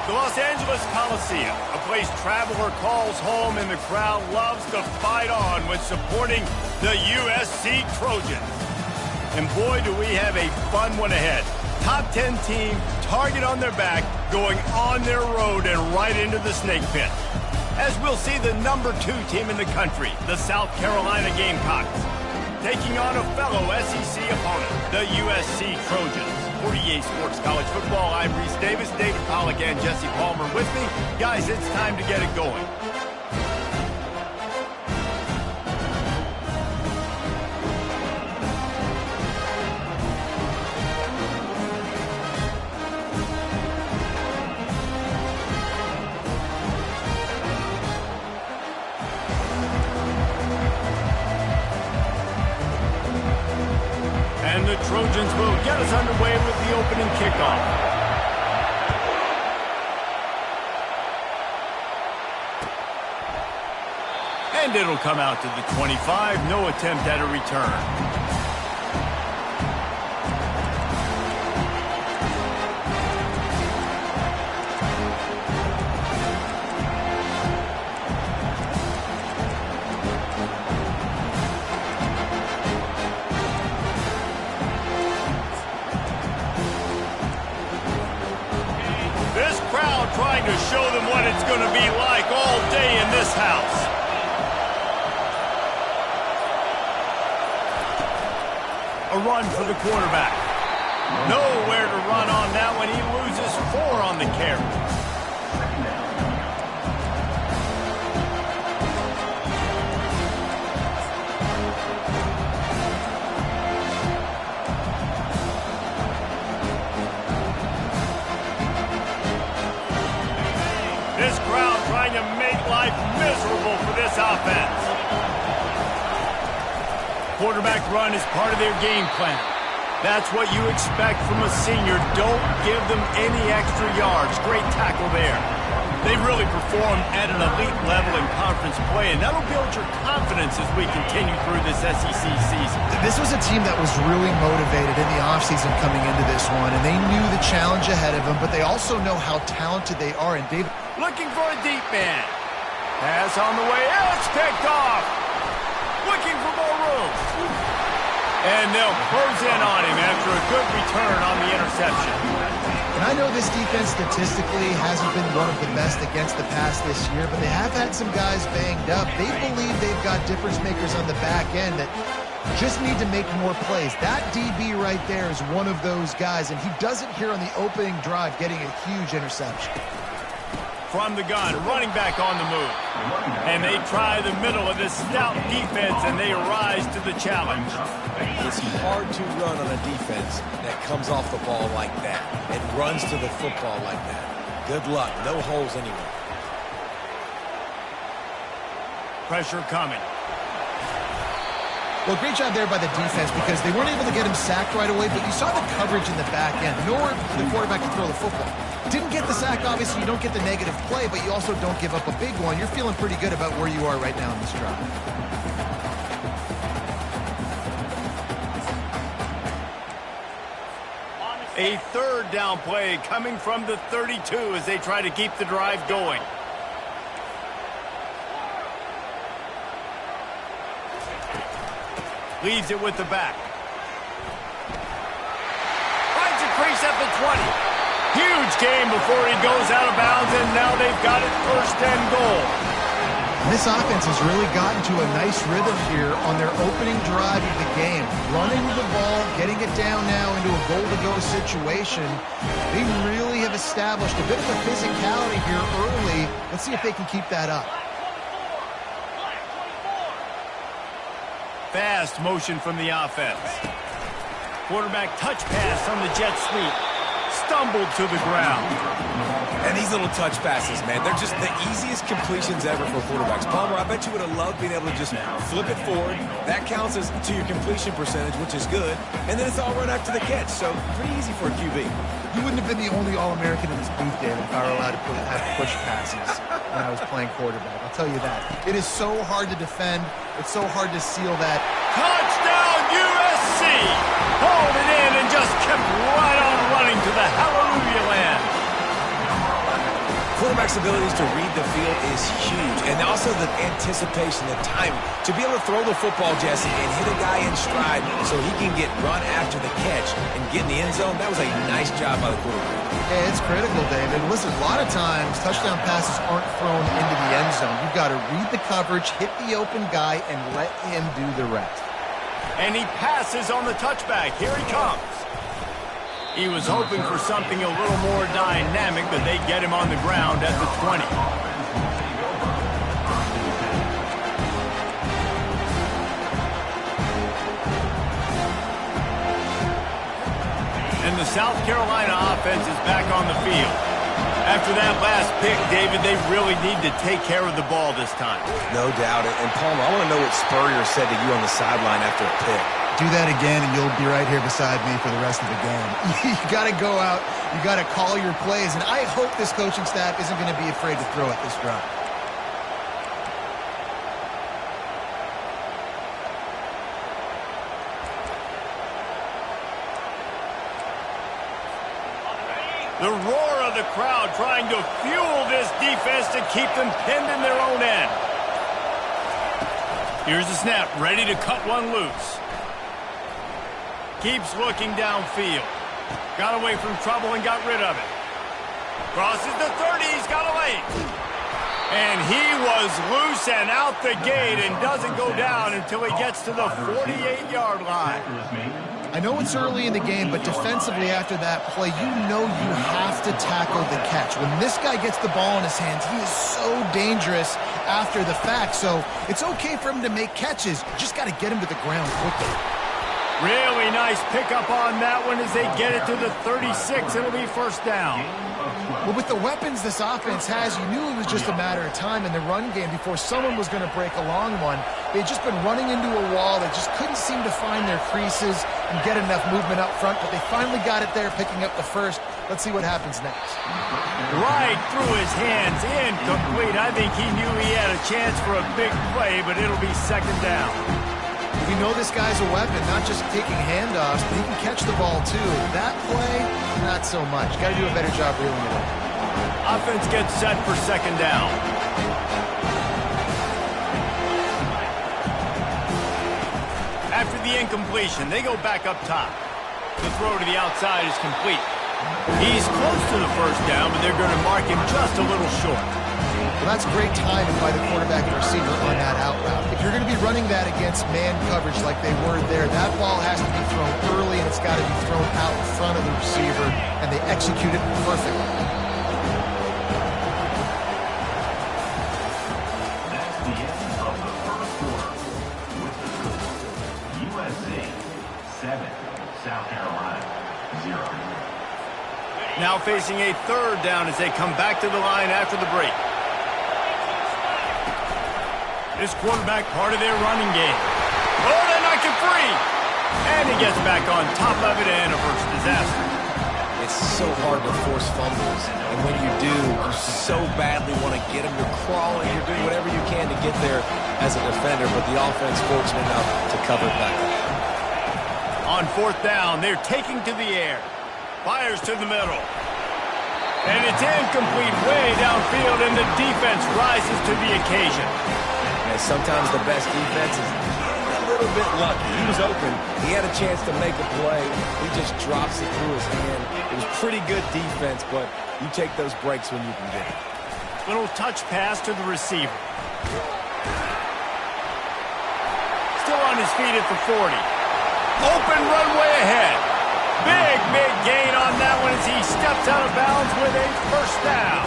The Los Angeles Coliseum, a place traveler calls home and the crowd loves to fight on when supporting the USC Trojans. And boy, do we have a fun one ahead. Top 10 team, target on their back, going on their road and right into the snake pit. As we'll see the number 2 team in the country, the South Carolina Gamecocks, taking on a fellow SEC opponent, the USC Trojans. 48 Sports College Football, I'm Reese Davis, David Pollack, and Jesse Palmer with me. Guys, it's time to get it going. And the Trojans will get us underway with the opening kickoff. And it'll come out to the 25. No attempt at a return. Trying to show them what it's going to be like all day in this house. A run for the quarterback. Nowhere to run on that one. He loses 4 on the carry. This crowd trying to make life miserable for this offense. Quarterback run is part of their game plan. That's what you expect from a senior. Don't give them any extra yards. Great tackle there. They really performed at an elite level in conference play, and that'll build your confidence as we continue through this SEC season. This was a team that was really motivated in the offseason coming into this one, and they knew the challenge ahead of them, but they also know how talented they are. And David, looking for a deep man. Pass on the way. It's picked off. Looking for more room. And they'll close in on him after a good return on the interception. And I know this defense statistically hasn't been one of the best against the pass this year, but they have had some guys banged up. They believe they've got difference makers on the back end that just need to make more plays. That DB right there is one of those guys, and he does it here on the opening drive, getting a huge interception. From the gun, running back on the move. And they try the middle of this stout defense, and they rise to the challenge. It's hard to run on a defense that comes off the ball like that and runs to the football like that. Good luck. No holes anywhere. Pressure coming. Well, great job there by the defense because they weren't able to get him sacked right away, but you saw the coverage in the back end. Nowhere for the quarterback to throw the football. Didn't get the sack, obviously. You don't get the negative play, but you also don't give up a big one. You're feeling pretty good about where you are right now in this drive. A third down play coming from the 32 as they try to keep the drive going. Leaves it with the back. Finds a crease at the 20. Huge game before he goes out of bounds, and now they've got it 1st and goal. This offense has really gotten to a nice rhythm here on their opening drive of the game. Running the ball, getting it down now into a goal-to-go situation. They really have established a bit of a physicality here early. Let's see if they can keep that up. Fast motion from the offense. Quarterback touch pass on the jet sweep. Stumbled to the ground. And these little touch passes, man, they're just the easiest completions ever for quarterbacks. Palmer, I bet you would have loved being able to just flip it forward. That counts as to your completion percentage, which is good. And then it's all run after the catch, so pretty easy for a QB. You wouldn't have been the only All-American in this booth, David, if I were allowed to have push passes when I was playing quarterback. I'll tell you that. It is so hard to defend. It's so hard to seal that. Touchdown, USC! Hauled it in and just kept right on running to the hallelujah land. Quarterback's abilities to read the field is huge, and also the anticipation, the timing. To be able to throw the football, Jesse, and hit a guy in stride so he can get run after the catch and get in the end zone, that was a nice job by the quarterback. Yeah, it's critical, David. Listen, a lot of times touchdown passes aren't thrown into the end zone. You've got to read the coverage, hit the open guy, and let him do the rest. And he passes on the touchback. Here he comes. He was hoping for something a little more dynamic, but they get him on the ground at the 20. And the South Carolina offense is back on the field. After that last pick, David, they really need to take care of the ball this time. No doubt. And Palmer, I want to know what Spurrier said to you on the sideline after a pick. Do that again, and you'll be right here beside me for the rest of the game. You got to go out. You got to call your plays, and I hope this coaching staff isn't going to be afraid to throw at this drive. The roar of the crowd trying to fuel this defense to keep them pinned in their own end. Here's the snap, ready to cut one loose. Keeps looking downfield. Got away from trouble and got rid of it. Crosses the 30, he's got away. And he was loose and out the gate and doesn't go down until he gets to the 48-yard line. I know it's early in the game, but defensively after that play, you know you have to tackle the catch. When this guy gets the ball in his hands, he is so dangerous after the fact. So it's okay for him to make catches. You just got to get him to the ground quickly. Really nice pickup on that one as they get it to the 36. It'll be first down. Well, with the weapons this offense has, you knew it was just a matter of time in the run game before someone was going to break a long one. They'd just been running into a wall. They just couldn't seem to find their creases and get enough movement up front, but they finally got it there, picking up the first. Let's see what happens next. Right through his hands, incomplete. I think he knew he had a chance for a big play, but it'll be second down. We know this guy's a weapon, not just taking handoffs, but he can catch the ball too. That play, not so much. Got to do a better job reeling it in. Offense gets set for second down. After the incompletion, they go back up top. The throw to the outside is complete. He's close to the first down, but they're going to mark him just a little short. Well, that's great timing by the quarterback and receiver on that out route. If you're going to be running that against man coverage like they were there, that ball has to be thrown early, and it's got to be thrown out in front of the receiver, and they execute it perfectly. That's the end of the first quarter. With the score, USC 7, South Carolina 0. Now facing a third down as they come back to the line after the break. This quarterback part of their running game. Oh, they knock it free. And he gets back on top of it and averts disaster. It's so hard to force fumbles, and when you do, you so badly want to get them. You're crawling, you're doing whatever you can to get there as a defender, but the offense fortunate enough to cover it back up. On fourth down, they're taking to the air. Fires to the middle. And it's incomplete way downfield, and the defense rises to the occasion. And sometimes the best defense is a little bit lucky. He was open. He had a chance to make a play. He just drops it through his hand. It was pretty good defense, but you take those breaks when you can get it. Little touch pass to the receiver. Still on his feet at the 40. Open runway ahead. Big gain on that one as he steps out of bounds with a first down.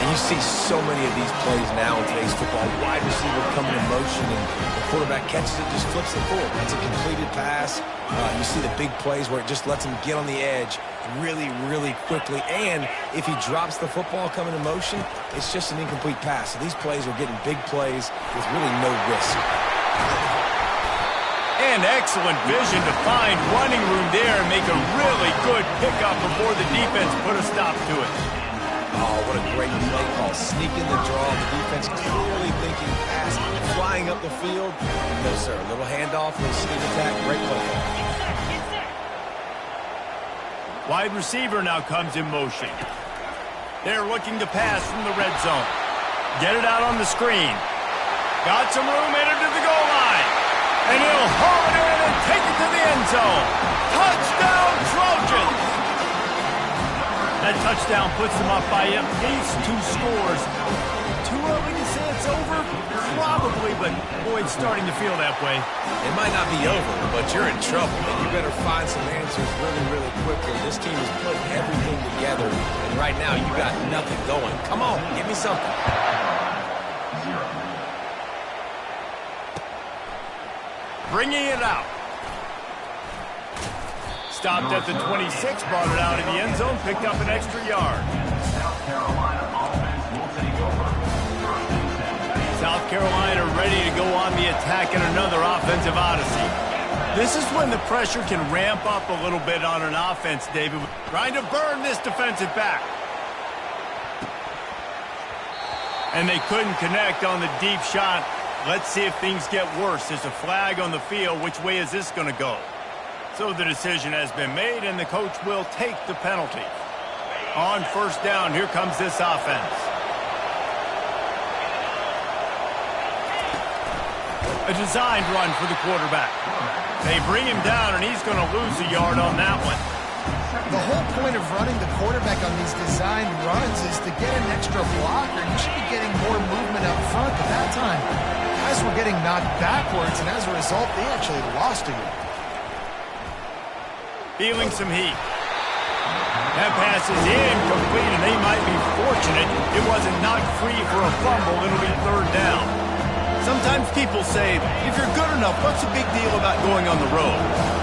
And you see so many of these plays now in today's football. Wide receiver coming in motion, and the quarterback catches it, just flips it forward. That's a completed pass. You see the big plays where it just lets him get on the edge really quickly. And if he drops the football coming in motion, it's just an incomplete pass. So these plays are getting big plays with really no risk. And excellent vision to find running room there and make a really good pickup before the defense put a stop to it. Oh, what a great play call. Sneaking the draw. The defense clearly thinking pass, flying up the field. No, sir. A little handoff, a little sneak attack. Great play call. Wide receiver now comes in motion. They're looking to pass from the red zone. Get it out on the screen. Got some room, headed to the goal line. And he'll haul it in and take it to the end zone. Touchdown, Trojans! That touchdown puts them up by at least 2 scores. Too early to say it's over? Probably, but boy, it's starting to feel that way. It might not be over, but you're in trouble, and you better find some answers really, really quickly. This team is putting everything together, and right now you got nothing going. Come on, give me something. Bringing it out. Stopped at the 26, brought it out of the end zone, picked up an extra yard. South Carolina offense will take over. South Carolina ready to go on the attack in another offensive odyssey. This is when the pressure can ramp up a little bit on an offense, David. Trying to burn this defensive back. And they couldn't connect on the deep shot. Let's see if things get worse. There's a flag on the field. Which way is this going to go? So the decision has been made, and the coach will take the penalty. On first down, here comes this offense. A designed run for the quarterback. They bring him down, and he's going to lose a yard on that one. The whole point of running the quarterback on these designed runs is to get an extra blocker. You should be getting more movement up front. At that time, guys were getting knocked backwards, and as a result, they actually lost a yard. Feeling some heat. That pass is incomplete, and they might be fortunate it wasn't knocked free for a fumble. It'll be third down. Sometimes people say, if you're good enough, what's the big deal about going on the road?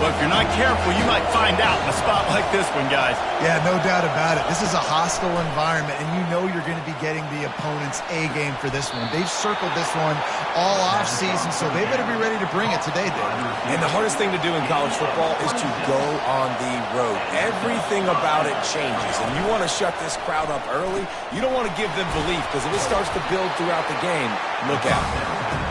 Well, if you're not careful, you might find out in a spot like this one, guys. Yeah, no doubt about it. This is a hostile environment, and you know you're going to be getting the opponent's A-game for this one. They've circled this one all off-season, so they better be ready to bring it today, Dave. And the hardest thing to do in college football is to go on the road. Everything about it changes, and you want to shut this crowd up early. You don't want to give them belief, because if it starts to build throughout the game, look out.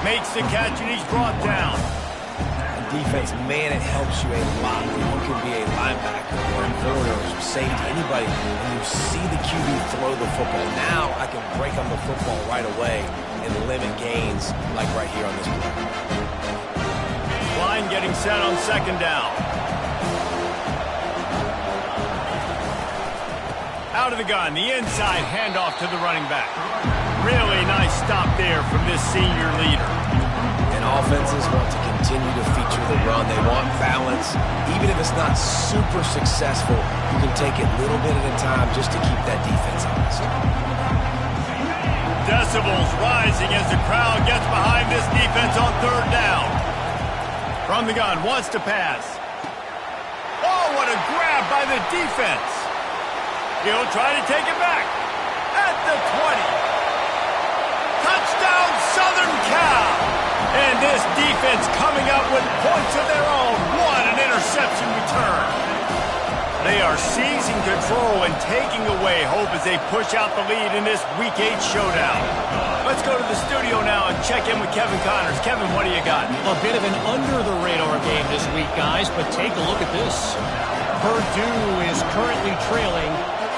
Makes the catch, and he's brought down. Defense, man, it helps you a lot when you can be a linebacker or a corner or safety, anybody. When you see the QB throw the football, now I can break on the football right away and limit gains like right here on this play. Line getting set on second down. Out of the gun, the inside handoff to the running back. Really nice stop there from this senior leader. And offenses want to continue to feature the run. They want balance. Even if it's not super successful, you can take it little bit at a time just to keep that defense honest. Decibels rising as the crowd gets behind this defense on third down. From the gun, wants to pass. Oh, what a grab by the defense. He'll try to take it back at the 20. Touchdown, Southern Cal! And this defense coming up with points of their own. What an interception return. They are seizing control and taking away hope as they push out the lead in this Week 8 showdown. Let's go to the studio now and check in with Kevin Connors. Kevin, what do you got? A bit of an under-the-radar game this week, guys, but take a look at this. Purdue is currently trailing,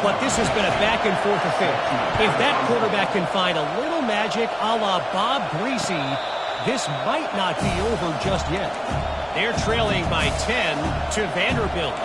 but this has been a back-and-forth affair. If that quarterback can find a little magic a la Bob Greasy, this might not be over just yet. They're trailing by 10 to Vanderbilt.